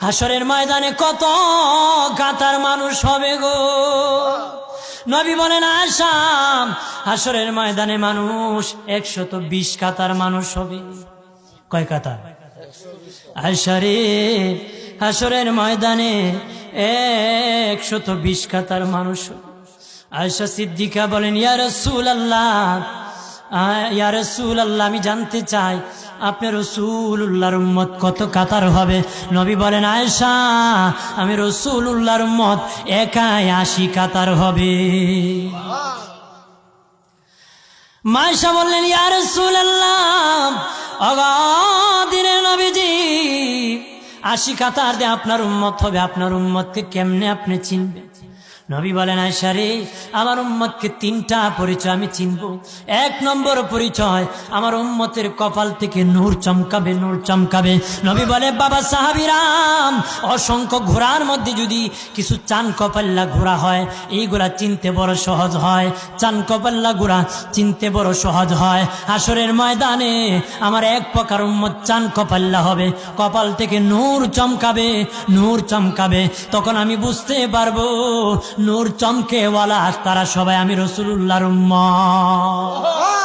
হাসরের ময়দানে কত কাতার মানুষ হবে গো। নবী বলেন আয়েশা, হাসরের ময়দানে মানুষ 120 কাতার মানুষ হবে। কয় কাতার? আয়েশা রে, হাসরের ময়দানে 120 কাতার মানুষ হবে। আয়েশা সিদ্দিকা বলেন ইয়া রাসূলুল্লাহ, ইয়া রাসূলুল্লাহ, আমি জানতে চাই আপনার রাসূলুল্লাহর উম্মত কত কাতার হবে? নবী বলেন আয়েশা, আমি রাসূলুল্লাহর উম্মত একাই 80 কাতার হবে। আয়েশা বললেন ইয়া রাসূলুল্লাহ, দিনের নবীজি 80 কাতার দিয়ে আপনার উম্মত হবে, আপনার উম্মতকে কেমনে আপনি চিনবেন? নবী বলেন আয়েশা রে, আমার উম্মতকে 3টা পরিচয় আমি চিনব। 1 নম্বর পরিচয়, আমার উম্মতের কপাল থেকে নূর চমকাবে, নূর চমকাবে। নবী বলে বাবা সাহাবীরাম, অসংখ্য ঘোড়ার মধ্যে যদি কিছু চান কপাল্লা ঘোড়া হয়, এইগুলা চিনতে বড় সহজ হয়। চান কপাল্লা ঘোড়া চিনতে বড় সহজ হয়। হাসরের ময়দানে আমার 1 প্রকার উম্মত চান কপাল্লা হবে, কপাল থেকে নূর চমকাবে, নূর চমকাবে। তখন আমি বুঝতে পারবো নূর চমকেওয়ালা তারা সবাই আমি রাসূলুল্লাহর উম্মত।